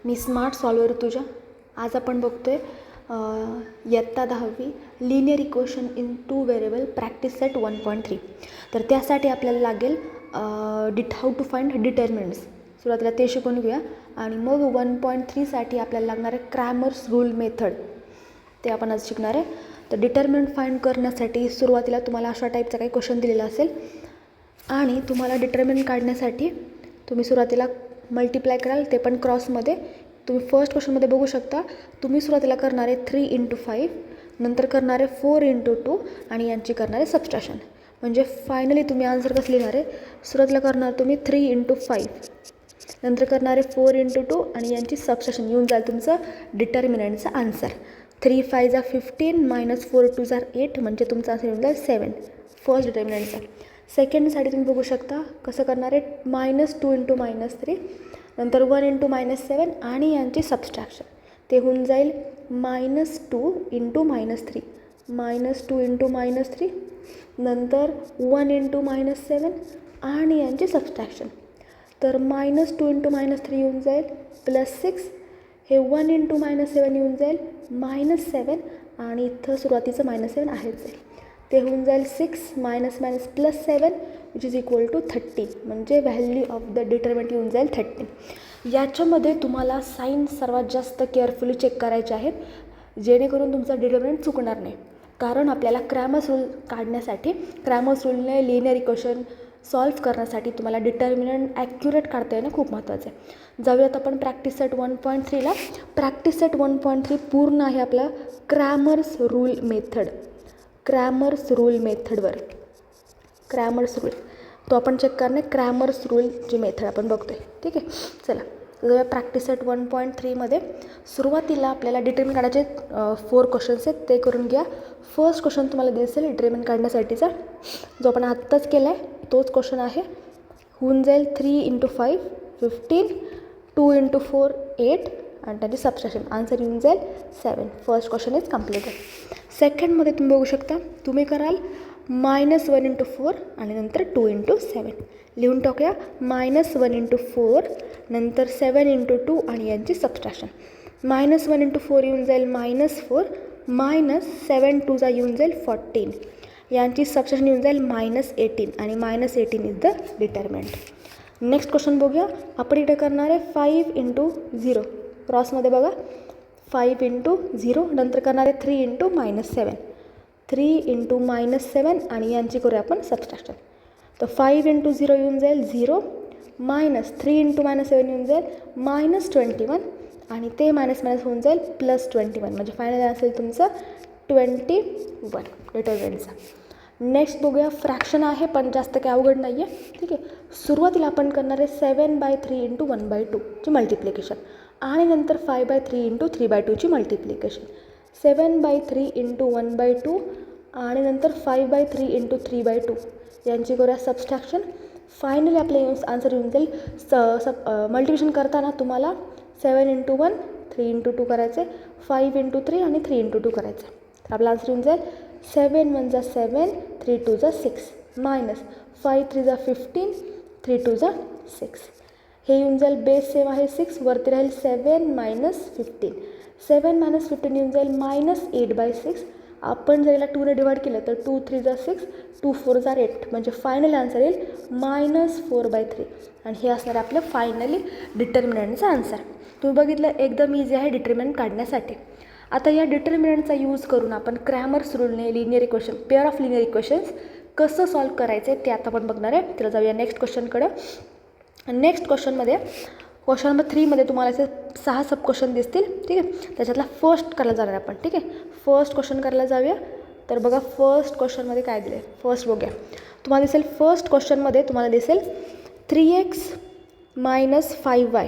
मी smart solver तुझ्या. आज आपण बघतोय इयत्ता 10वी linear equation in 2 variable practice set 1.3. तर त्यासाठी आपल्याला लागेल हाऊ टू फाइंड डिटर्मिनंट्स. सुरुवातीला ते शिकून घेऊया आणि मग 1.3साठी आपल्याला लागणार आहे क्रॅमर्स रूल मेथड. ते आपण आज शिकणार आहे. तर डिटर्मिनंट फाइंड करण्यासाठी सुरुवातीला तुम्हाला अशा टाईपचा काही क्वेश्चन दिलेला असेल आणि तुम्हाला डिटर्मिनंट काढण्यासाठी तुम्ही सुरुवातीला मल्टिप्लाय कराल, ते पण क्रॉसमध्ये. तुम्ही फर्स्ट क्वेश्चनमध्ये बघू शकता, तुम्ही सुरुवातीला करणार आहे 3 × 5, नंतर करणार आहे 4 × 2 आणि यांची करणार आहे सबस्ट्रॅक्शन. म्हणजे फायनली तुम्ही आन्सर कसं लिहिणार आहे, सुरुवातीला करणार तुम्ही 3 × 5, नंतर करणार आहे 4 × 2 आणि यांची सबस्ट्रॅक्शन. येऊन जाईल तुमचं डिटर्मिनंटचा आन्सर. 3 × 5 = 15 - 4 × 2 = 8, म्हणजे तुमचा आन्सर येऊन जाईल 7. फर्स्ट डिटर्मिनंटचा. सेकंडसाठी तुम्ही बघू शकता कसं करणार आहे, -2 × -3, नंतर 1 × -7 आणि यांची सबस्ट्रॅक्शन. ते होऊन जाईल -2 × -3, -2 × -3, नंतर 1 × -7 आणि यांची सबस्ट्रॅक्शन. तर -2 × -3 येऊन जाईल +6, हे 1 × -7 येऊन जाईल -7 आणि इथं सुरुवातीचं -7 आहेच जाईल. ते होऊन जाईल 6 -7 विच इज इक्वल टू 30, म्हणजे व्हॅल्यू ऑफ द डिटर्मिनंट येऊन जाईल 30. याच्यामध्ये तुम्हाला साईन सर्वात जास्त केअरफुली चेक करायचे आहेत, जेणेकरून तुमचा डिटर्मिनंट चुकणार नाही. कारण आपल्याला क्रॅमर्स रूल काढण्यासाठी, क्रॅमर्स रूलने लिनियर इक्वेशन सॉल्व्ह करण्यासाठी तुम्हाला डिटर्मिनंट ॲक्युरेट काढता येणं खूप महत्त्वाचं आहे. जाऊयात आपण प्रॅक्टिस सेट 1.3ला. प्रॅक्टिस सेट 1.3 पूर्ण आहे आपला Cramer's rule method. Cramer's rule मेथडवर, क्रॅमर्स रूल तो आपण चेक करणे. क्रॅमर्स रूलची मेथड आपण बघतोय. ठीक आहे, चला जाऊया प्रॅक्टिस सेट 1.3मध्ये. सुरुवातीला आपल्याला डिटर्मिनंट काढायचे 4 क्वेश्चन्स आहेत, ते करून घ्या. फर्स्ट क्वेश्चन तुम्हाला दिसेल डिटर्मिनंट काढण्यासाठीचा, जो आपण आत्ताच केला आहे तोच क्वेश्चन आहे. होऊन जाईल 3 × 5 15, 2 × 4 8 आणि त्याची सबस्ट्रॅक्शन. आन्सर येऊन जाईल 7. First question is completed. सेकंडमध्ये तुम्ही बघू शकता, तुम्ही कराल -1 × 4 आणि नंतर 2 × 7. लिहून टाकूया. -1 × 4 नंतर 7 × 2 आणि यांची सबस्ट्रॅक्शन. -1 × 4 येऊन जाईल -4, -7 × 2 येऊन जाईल 14, यांची सबस्ट्रॅक्शन येऊन जाईल -18 आणि -18 is the determinant. Next question बघूया. आपण इकडे करणार आहे 5 × 0, क्रॉसमध्ये बघा 5 × 0, नंतर करणार आहे 3 × -7, 3 × -7 आणि यांची करूया आपण सबस्ट्रॅक्शन. तर 5 × 0 येऊन जाईल 0, -3 × -7 येऊन जाईल -21 आणि ते मायनस होऊन जाईल +21, म्हणजे फायनल असेल तुमचं 21 डिटर्मिनंटचा. नेक्स्ट बघूया. फ्रॅक्शन आहे पण जास्त काही अवघड नाही आहे. ठीक आहे, सुरुवातीला आपण करणार आहे 7/3 × 1/2 ची मल्टिप्लिकेशन आणि नंतर 5/3 × 3/2 ची मल्टिप्लिकेशन. 7/3 × 1/2 आणि नंतर 5/3 × 3/2 यांची करूया सबस्ट्रॅक्शन. फायनली आपले आन्सर येऊन जाईल. मल्टिप्लिकेशन करताना तुम्हाला 7 × 1 3 × 2 करायचे, 5 × 3 आणि 3 × 2 करायचे. तर आपला आन्सर येऊन जाईल 7 × 1 = 7, 3 × 2 = 6, -5 × 3 = 15, 3 × 2 = 6. हे येऊन जाईल बेस सेम आहे 6, वरती राहील 7 - 15. 7 - 15 येऊन जाईल -8/6. आपण जर याला 2ने डिवाइड केलं तर 2 × 3 = 6, 2 × 4 = 8, म्हणजे फायनल आन्सर येईल -4/3. आणि हे असणार आपलं फायनली डिटर्मिनंटचा आन्सर. तुम्ही बघितलं एकदम इझी आहे डिटर्मिनंट काढण्यासाठी. आता या डिटर्मिनंटचा यूज करून आपण क्रॅमर्स रूलने linear equation, pair of linear equations कसं सॉल्व्ह करायचं आहे ते आता आपण बघणार आहे. तर जाऊया नेक्स्ट क्वेश्चनकडं. नेक्स्ट क्वेश्चनमध्ये, क्वेश्चन नंबर 3मध्ये तुम्हाला असे 6 सब क्वेश्चन दिसतील. ठीक आहे, त्याच्यातला फर्स्ट करायला जाणार आपण. ठीक आहे, फर्स्ट क्वेश्चन करायला जाऊया. तर बघा फर्स्ट क्वेश्चनमध्ये काय दिलं आहे, फर्स्ट बघूया. तुम्हाला दिसेल फर्स्ट क्वेश्चनमध्ये तुम्हाला दिसेल 3x - 5y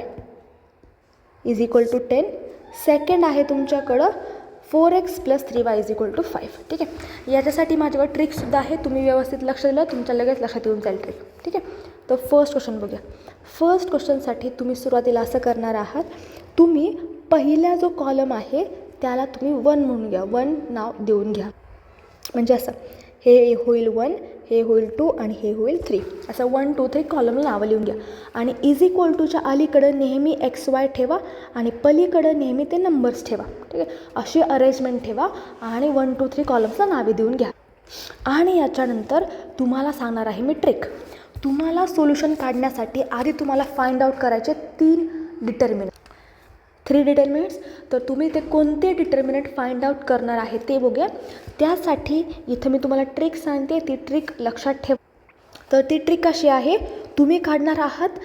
is equal to 10. Second आहे तुमच्याकडं 4x + 3y is equal to 5. ठीक आहे, याच्यासाठी माझ्याकडे ट्रिकसुद्धा आहे. तुम्ही व्यवस्थित लक्ष दिलं तुमच्या लगेच लक्षात येऊन जाईल ट्रिक. ठीक आहे, तर फर्स्ट क्वेश्चन बघूया. फर्स्ट क्वेश्चनसाठी तुम्ही सुरुवातीला असं करणार आहात, तुम्ही पहिला जो कॉलम आहे त्याला तुम्ही 1 म्हणून घ्या, 1 नाव देऊन घ्या. म्हणजे असं हे होईल 1, हे होईल 2 आणि हे होईल 3. असं 1 2 3 कॉलमला नावं लिहून घ्या. आणि इज इक्वल टूच्या अलीकडं नेहमी XY ठेवा आणि पलीकडं नेहमी ते नंबर्स ठेवा. ठीक आहे, अशी अरेंजमेंट ठेवा आणि 1 2 3 कॉलम्सला नावे देऊन घ्या. आणि याच्यानंतर तुम्हाला सांगणार आहे मी ट्रिक. तुम्हाला सोल्युशन काढण्यासाठी आधी तुम्हाला फाइंड आउट करायचे 3 डिटर्मिनंट्स. तर तुम्ही ते कोणते डिटर्मिनंट फाइंड आउट करणार आहे ते बघूया. त्यासाठी इथं मी तुम्हाला ट्रिक सांगते, ती ट्रिक लक्षात ठेवा. तर ती ट्रिक अशी आहे, तुम्ही काढणार आहात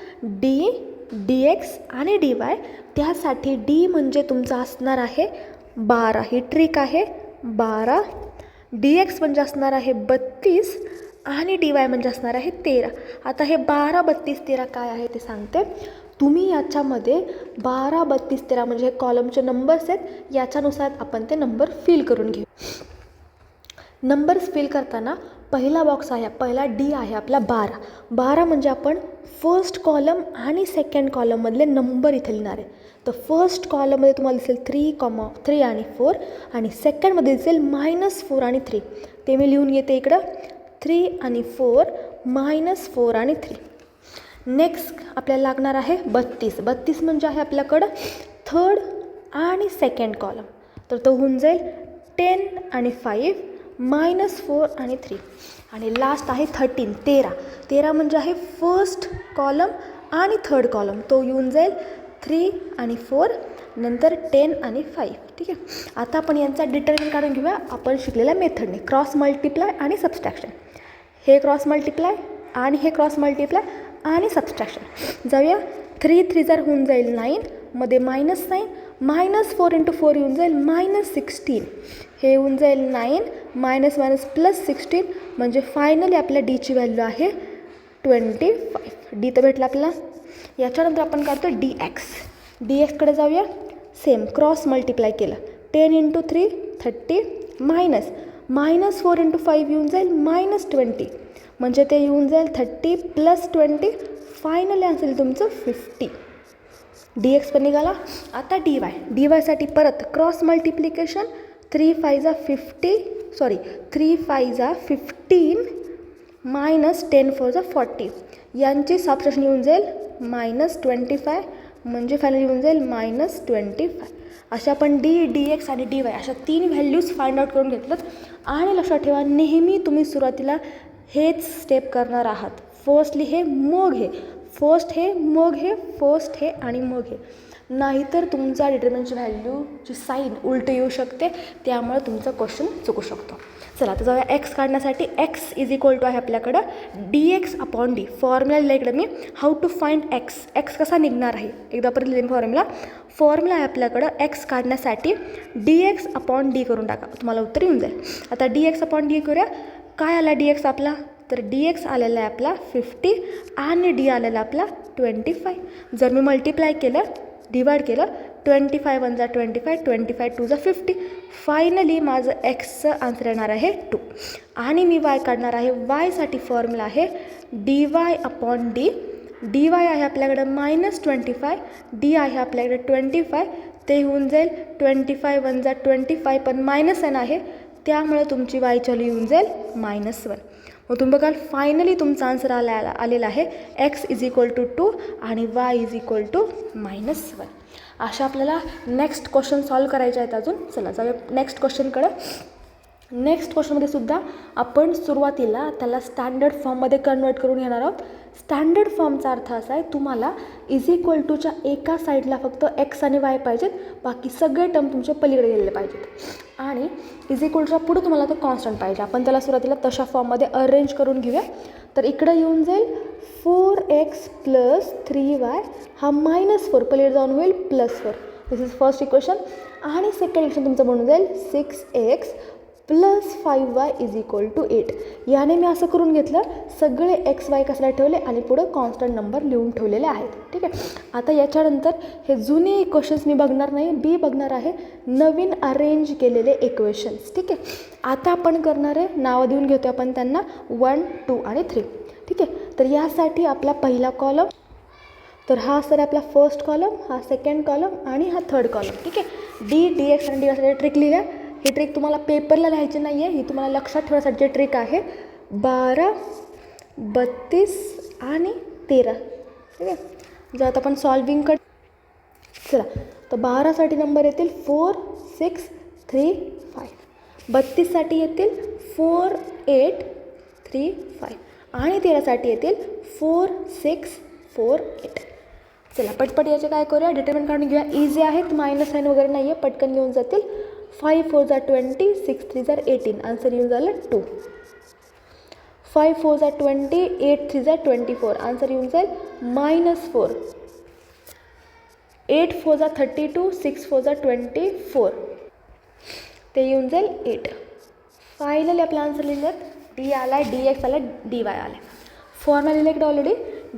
dx आणि dy. त्यासाठी d म्हणजे तुमचा असणार आहे 12, ही ट्रिक आहे 12. dx म्हणजे असणार आहे 32 आणि dy म्हणजे असणार आहे 13. आता हे 12 32 13 काय आहे ते सांगते. तुम्ही याच्यामध्ये 12 32 13 म्हणजे हे कॉलमचे नंबर्स आहेत, याच्यानुसार आपण ते नंबर फिल करून घेऊ. नंबर्स फिल करताना पहिला बॉक्स आहे, पहिला डी आहे आपला 12. 12 म्हणजे आपण फर्स्ट कॉलम आणि सेकंड कॉलममधले नंबर इथे लिहिणार आहे. तर फर्स्ट कॉलममध्ये तुम्हाला दिसेल 3 आणि 4 आणि सेकंडमध्ये दिसेल -4 आणि 3. ते मी लिहून घेते इकडं, 3 आणि 4 -4 आणि 3. नेक्स्ट आपल्याला लागणार आहे 32. 32 म्हणजे आहे आपल्याकडं थर्ड आणि सेकंड कॉलम. तर तो होऊन जाईल 10 आणि 5 -4 आणि 3. आणि लास्ट आहे 13. 13 म्हणजे आहे फर्स्ट कॉलम आणि थर्ड कॉलम. तो येऊन जाईल 3 आणि 4 नंतर 10 आणि 5. ठीक आहे, आता आपण यांचा डिटर्मिनंट काढून घेऊया आपण शिकलेल्या मेथडने, क्रॉस मल्टिप्लाय आणि सबस्ट्रॅक्शन. हे क्रॉस मल्टिप्लाय आणि हे क्रॉस मल्टिप्लाय आणि सबस्ट्रॅक्शन. जाऊया. 3 3 जर होऊन जाईल 9, मध्ये -9 -4 × 4 येऊन जाईल -16. हे येऊन जाईल 9 -16 म्हणजे फायनली आपल्या डीची व्हॅल्यू आहे 25. डी तर भेटला आपल्याला. याच्यानंतर आपण काढतो dxकडे जाऊया. सेम क्रॉस मल्टिप्लाय केलं, 10 × 3 30 -4 × 5 येऊन जाईल -20 म्हणजे ते येऊन जाईल 30 + 20. फायनली असेल तुमचं 50. dx पण निघाला. आता dy साठी परत क्रॉस मल्टिप्लिकेशन, 3 5 15 -10 4 40. यांची सबट्रॅक्शन येऊन जाईल -25 म्हणजे फायनली येऊन जाईल -25. अशा आपण dx आणि dy अशा 3 व्हॅल्यूज फाइंड आउट करून घेतलं. आणि लक्षात ठेवा, नेहमी तुम्ही सुरुवातीला हेच स्टेप करणार आहात. फर्स्टली हे, मग हे, फर्स्ट हे, मग हे, फर्स्ट हे आणि मग हे. नाहीतर तुमचा डिटर्मिनंटची व्हॅल्यूची साईन उलट येऊ शकते, त्यामुळे तुमचा क्वेश्चन चुकू शकतो. चला आता जाऊया एक्स काढण्यासाठी. x = आहे आपल्याकडं dx/d. फॉर्म्युला लिहिला इकडं मी, हाऊ टू फाइंड एक्स कसा निघणार आहे. एकदा परत लिहिलं फॉर्म्युला आहे आपल्याकडं. एक्स काढण्यासाठी dx/d करून टाका, तुम्हाला उत्तर येऊन जाईल. आता dx/d करूया. काय आला dx आपला, तर dx आलेला आहे आपला 50 आणि d आलेला आपला 25. जर मी मल्टिप्लाय केलं, डिवाइड केलं, 25 1 × 25 25 2 × 50. फायनली माझं एक्सचं आन्सर येणार आहे 2. आणि मी y काढणार आहे. yसाठी फॉर्म्युला आहे dy/d. dy आहे आपल्याकडं -25, d आहे आपल्याकडे 25. ते होऊन जाईल 25 1 × 25 पण -n आहे, त्यामुळे तुमची yची व्हॅल्यू येऊन जाईल -1. मग तुम्ही बघाल फायनली तुमचा आन्सर आलेला आहे x = 2 आणि y = -1. अशा आपल्याला नेक्स्ट क्वेश्चन सॉल्व करायचे आहेत अजून. चला जाऊया नेक्स्ट क्वेश्चनकडं. नेक्स्ट क्वेश्चनमध्ये सुद्धा आपण सुरुवातीला त्याला स्टँडर्ड फॉर्ममध्ये कन्वर्ट करून घेणार आहोत. स्टँडर्ड फॉर्मचा अर्थ असा आहे, तुम्हाला = एका साईडला फक्त x आणि y पाहिजेत, बाकी सगळे टर्म तुमच्या पलीकडे गेलेले पाहिजेत. आणि = पुढे तुम्हाला तो कॉन्स्टंट पाहिजे. आपण त्याला सुरुवातीला तशा फॉर्ममध्ये अरेंज करून घेऊया. तर इकडं येऊन जाईल 4x + 3y, हा -4 पलीकडे जाऊन होईल +4. दिस इज फर्स्ट इक्वेशन. आणि सेकंड इक्वेशन तुमचं बनून जाईल 6x + 5y = 8. याने मी असं करून घेतलं, सगळे x y कशाला ठेवले आणि पुढं कॉन्स्टंट नंबर लिहून ठेवलेले आहेत. ठीक आहे. आता याच्यानंतर हे जुने इक्वेशन्स मी बघणार नाही, बी बघणार आहे नवीन अरेंज केलेले इक्वेशन्स. ठीक आहे. आता आपण करणार आहे, नावं देऊन घेतो आपण त्यांना 1 2 आणि 3. ठीक आहे. तर यासाठी आपला पहिला कॉलम, तर हा सर आपला फर्स्ट कॉलम, हा सेकंड कॉलम आणि हा थर्ड कॉलम. ठीक आहे. dx आणि dy ट्रिक लिहिल्या. ही ट्रिक तुम्हाला पेपरला लिहायची नाही आहे, ही तुम्हाला लक्षात ठेवण्यासाठी ट्रिक आहे. 12, 32 आणि 13. ठीक आहे. जर आता आपण सॉल्विंगकडे चला, तर 12साठी नंबर येतील 4, 6, 3, 5. 32साठी येतील 4, 8, 3, 5 आणि 13साठी येतील 4, 6, 4, 8. चला पटपट याचे काय करूया, डिटर्मिनंट काढून घेऊया. इझी आहेत, मायनस साईन वगैरे नाही आहे, पटकन घेऊन जातील. 5 4 जा 20, 6 3 जा 18. आन्सर येऊन झालं 2. 5 4 जा 20, 8 3 जा 24. आन्सर येऊन जाईल -4. 8 4 जा 32, 6 4 जा 24. ते येऊन जाईल 8. फायनली आपला आन्सर लिहिलेत. डी आला आहे, डी एक्स आला आहे, डी वाय आला आहे. फॉर्म्युला लिहिले इकडे already.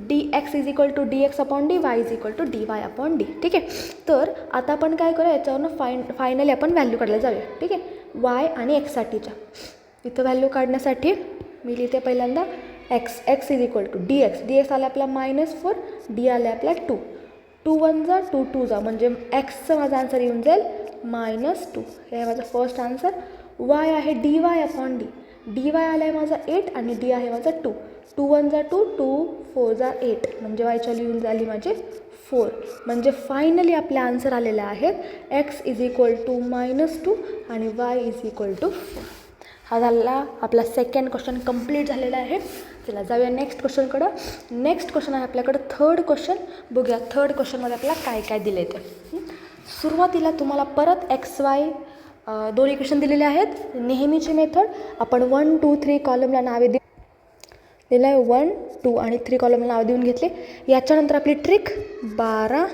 D x is equal to d x upon d, y is equal to d y upon d. ठीक आहे. तर आता आपण काय करूया, याच्यावरनं फायनली आपण व्हॅल्यू काढायला जाऊया. ठीक आहे. वाय आणि एक्ससाठीच्या इथं व्हॅल्यू काढण्यासाठी मी लिहिते पहिल्यांदा x is equal to d x. D x आला आपला -4, डी आला आपला 2. 2 1 जा 2 2 जा म्हणजे एक्सचं माझा आन्सर येऊन जाईल -2. हे आहे माझा फर्स्ट आन्सर. वाय आहे D y upon D. D Y आला आहे माझा 8 आणि डी आहे माझा 2. 2 1 जा 2, 2 4 जा 8 म्हणजे वायच्या लिहून झाली माझे 4. म्हणजे फायनली आपले आन्सर आलेले आहेत एक्स इज इक्वल टू -2 आणि वाय इज इक्वल टू 4. हा झाला आपला सेकंड क्वेश्चन कंप्लीट झालेला आहे. चला जाऊया नेक्स्ट क्वेश्चनकडं. नेक्स्ट क्वेश्चन आहे आपल्याकडं थर्ड क्वेश्चन. बघूया थर्ड क्वेश्चनमध्ये आपल्याला काय काय दिले ते. सुरुवातीला तुम्हाला परत एक्स वाय दोन इक्वेशन दिलेले आहेत. नेहमीची मेथड आपण 1 2 3 कॉलमला नावे दिलं आहे. 1 2 आणि 3 कॉलमला नाव देऊन घेतले. याच्यानंतर आपली ट्रिक 12,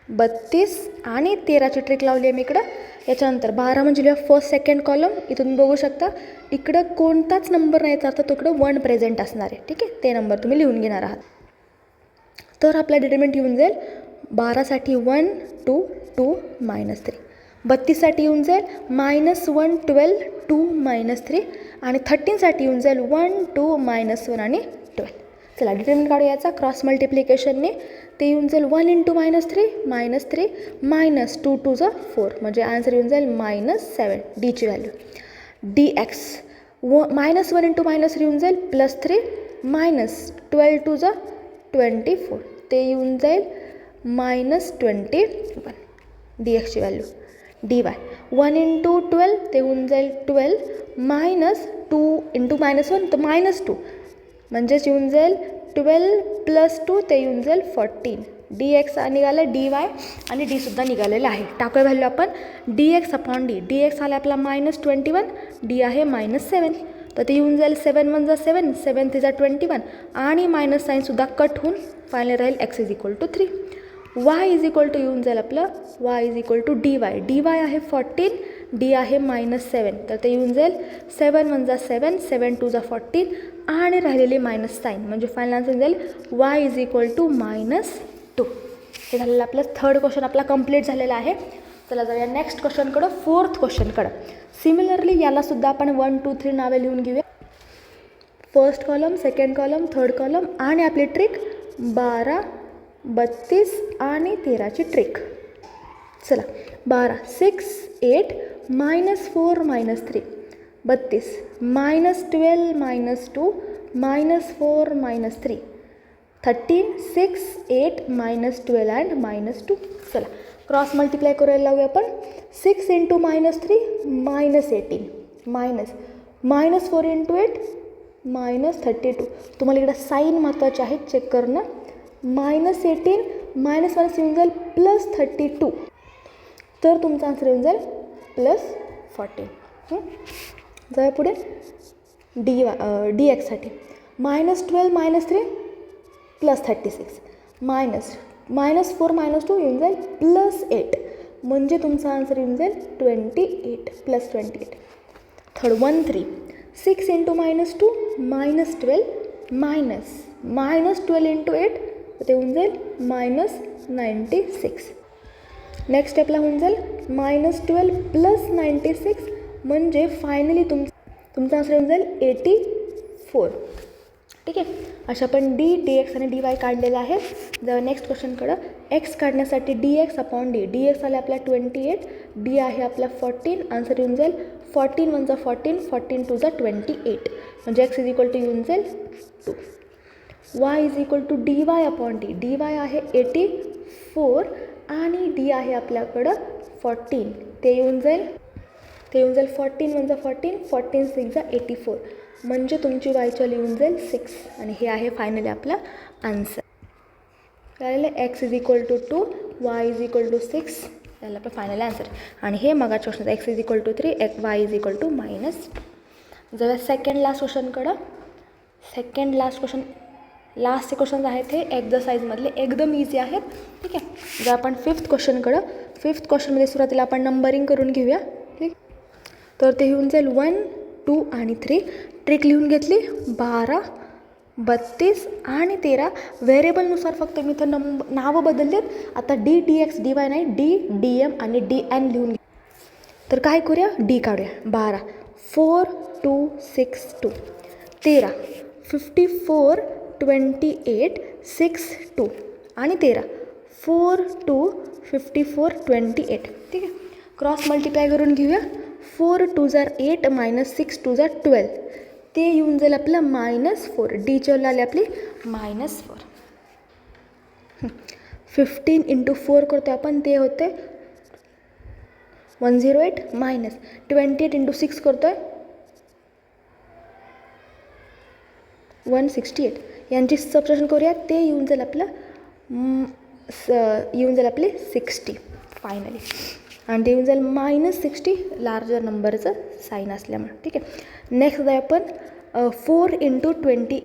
32 आणि 13ची ट्रिक लावली आहे मी इकडं. याच्यानंतर 12 म्हणजे लिहा फर्स्ट सेकंड कॉलम. इथून तुम्ही बघू शकता इकडं कोणताच नंबर नाही तर तो इकडं 1 प्रेझेंट असणार आहे. ठीक आहे. ते नंबर तुम्ही लिहून घेणार आहात. तर आपला डिटरमिनंट येऊन जाईल 12साठी 1 2 2 -3. 32साठी येऊन जाईल -1 12 2 -3 आणि 13साठी येऊन जाईल 1 2 -1 आणि 12. चला डिटरमिनंट काढू याचा क्रॉस मल्टिप्लिकेशनने. ते येऊन जाईल 1 × -3 -2 2 जा 4 म्हणजे आन्सर येऊन जाईल -7. डीची व्हॅल्यू. डी एक्स -1 × -3 येऊन जाईल +3 -12 2 जा 24 ते येऊन जाईल -21. डी एक्सची व्हॅल्यू. डी वाय 1 × 12 ते होऊन जाईल 12 -2 × -1 तर -2 म्हणजेच येऊन जाईल 12 + 2 ते येऊन जाईल 14. डी एक्स निघालं, डी वाय आणि डीसुद्धा निघालेलं आहे. टाकूया व्हॅल्यू आपण D x upon D. D x आला आपला -21, डी आहे -7 तर ते येऊन जाईल 7 1 जा 7, 7 3 जा 21 आणि मायनस साईनसुद्धा कट होऊन फायनल राहील x is equal to 3. Y is equal to येऊन जाईल आपलं y is equal to d y. D y आहे 14, डी आहे -7 तर ते येऊन जाईल 7 1 जा 7, 7 2 जा 14 आणि राहिलेली मायनस साईन म्हणजे फायनल आन्सर जाईल वाय इज इक्वल टू -2. हे झालेलं आपलं थर्ड क्वेश्चन आपला कंप्लीट झालेला आहे. चला जाऊया नेक्स्ट क्वेश्चनकडं, फोर्थ क्वेश्चनकडं. सिमिलरली यालासुद्धा आपण 1 2 3 नावे लिहून घेऊया. First column, second column, third column आणि आपली ट्रिक 12 32 आणि 13ची ट्रिक. चला 12 6 8 -4 -3 32 -12 -2 -4 -3 13 6 8 -12 अँड -2. चला क्रॉस मल्टिप्लाय करायला लावूया आपण. 6 × -3 -18 -4 × 8 -32. तुम्हाला इकडं साईन महत्त्वाचे आहेत चेक करणं. -18 -1 येऊन जाईल +32 तर तुमचा आन्सर येऊन जाईल +14. जाऊया पुढे डी एक्ससाठी. -12 -3 +36 -4 -2 येऊन जाईल +8 म्हणजे तुमचा आन्सर येऊन जाईल 28 +28. थर्ड 1 3 6 × -2 -12 -12 × 8 ते होऊन जाईल -96. नेक्स्ट स्टेपला होऊन जाईल -12 + 96 म्हणजे फायनली तुमचा आन्सर येऊन जाईल 84. ठीक आहे. अशा आपण डी एक्स आणि डी वाय काढलेलं आहे. जर नेक्स्ट क्वेश्चनकडं एक्स काढण्यासाठी D x upon D. D x आला आपला 28, डी आहे आपला 14, आन्सर येऊन जाईल 14 1 14, 14 2 28, म्हणजे x इज इक्वल टू येऊन जाईल 2. y is equal to dy upon d. dy आहे 84 आणि d आहे आपल्याकडं 14. ते येऊन जाईल 14 1 14, 14 6 84, म्हणजे तुमची वायच्या येऊन जाईल 6. आणि हे आहे फायनली आपला आन्सर. कळलं? x is equal to 2, y is equal to 6, याला आपलं फायनल आन्सर. आणि हे मगाच्या question x is equal to 3, y is equal to -2. जर सेकंड लास्ट क्वेश्चनकडं, लास्टचे क्वेश्चन आहेत हे एक्झरसाइजमधले, एकदम इझी आहेत. ठीक आहे. जर आपण फिफ्थ क्वेश्चनमध्ये सुरुवातीला आपण नंबरिंग करून घेऊया. ठीक. तर ते येऊन जाईल 1 2 आणि 3. ट्रिक लिहून घेतली. 12 32 आणि 13. व्हेरिएबलनुसार फक्त मी इथं नावं बदललेत. आता dx dy नाही, dm आणि dn लिहून घे. तर काय करूया, डी काढूया. 12 4 2 6 2. 13 54 28 6 2 आणि 13 4 2 54 28. ठीक आहे. क्रॉस मल्टिप्लाय करून घेऊया. 4 2 8 -6 2 12. ते येऊन जाईल आपलं -4. डीच्या आले आपली -4. 15 × 4 करतो आपण, ते होते 108 -28 × 6 करतो आहे 168. यांची सबट्रॅक्शन करूया. ते येऊन जाईल आपलं आपले 60 फायनली. आणि ते येऊन जाईल -60 लार्जर नंबरचं साईन असल्यामुळे. ठीक आहे. नेक्स्ट आहे आपण 4 × 20.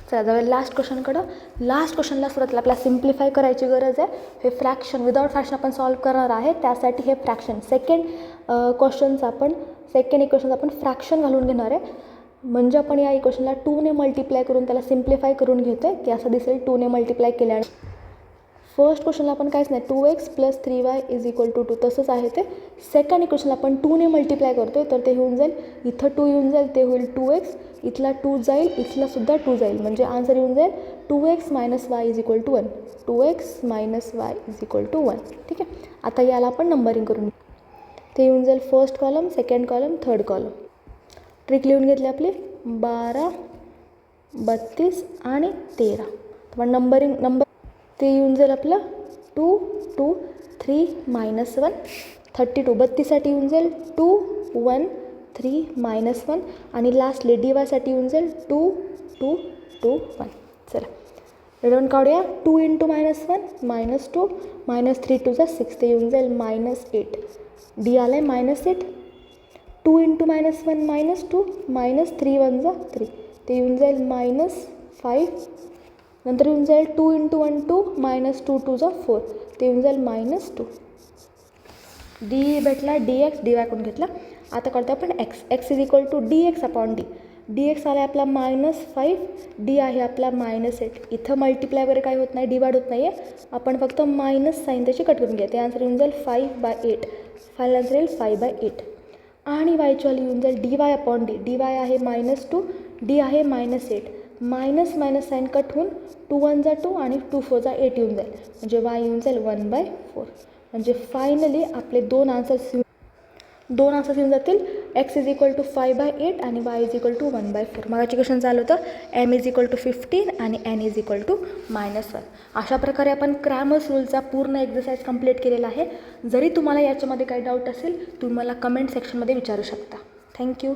चला जाऊया लास्ट क्वेश्चनकडं. लास्ट क्वेश्चनला सुरुवातीला आपल्याला सिम्प्लिफाय करायची गरज आहे. हे फ्रॅक्शन विदाउट फ्रॅक्शन आपण सॉल्व करणार आहे. त्यासाठी हे फ्रॅक्शन सेकंड इक्वेशन्स आपण फ्रॅक्शन घालून घेणार आहे. म्हणजे आपण या इक्वेशनला 2 ने मल्टिप्लाय करून त्याला सिम्प्लिफाय करून घेतो आहे, की असं दिसेल 2 ने मल्टिप्लाय केल्याने. फर्स्ट क्वेश्चनला आपण काहीच नाही, 2x + 3y = 2. तसंच आहे ते. सेकंड इक्वेशनला आपण 2 ने मल्टिप्लाय करतो आहे, तर ते होऊन जाईल, इथं 2 येऊन जाईल, ते होईल 2x. इथला 2 जाईल, इथलासुद्धा 2 जाईल, म्हणजे आन्सर येऊन जाईल 2x - y = 1. 2x - y = 1. ठीक आहे. आता याला आपण नंबरिंग करून ते येऊन जाईल first column, second column, third column. Trick लिहून घेतली आपली. 12 32 आणि 13. तर नंबर ते येऊन जाईल आपलं 2 2 3 -1 32. 32साठी येऊन जाईल 2 1 3 -1 आणि लास्टली dy साठी येऊन जाईल 2 2 2 1. चला रिटर्न काढूया. 2 × -1 -2 -3 2 6. ते येऊन जाईल -8. डी आला आहे -8. 2 × -1 -2 -3 1 3. ते येऊन जाईल -5. नंतर येऊन जाईल 2 × 1 2 -2 2 4. ते येऊन जाईल -2. डी भेटला, dx dy करून घेतला. आता करतो आपण x is equal to dx upon d. dx आला आहे आपला -5, डी आहे आपला -8. इथं मल्टिप्लाय वगैरे काही होत नाही, डिवाइड होत नाही आहे. आपण फक्त मायनस साईन त्याची कट करून घ्या. ते आन्सर येऊन जाईल 5/8. फायनल आन्सर येईल 5/8. आणि वायची व्हॅल्यू येऊन जाईल dy अपॉन डी. dy आहे -2, डी आहे -8. मायनस साईन कट होऊन 2 1 2 आणि 2 4 8 येऊन जाईल, म्हणजे y येऊन जाईल 1/4. म्हणजे फायनली आपले दोन आन्सर्स येऊन जातील. x इज इक्वल टू 5/8 आणि y इज इक्वल टू 1/4. मागाची क्वेश्चन चालू होतं m इज इक्वल टू 15 आणि n इज इक्वल टू -1. अशा प्रकारे आपण क्रॅमर्स रूलचा पूर्ण एक्झरसाइज कंप्लीट केलेला आहे. जरी तुम्हाला याच्यामध्ये काही डाऊट असेल, तुम्ही मला कमेंट सेक्शनमध्ये विचारू शकता. थँक्यू.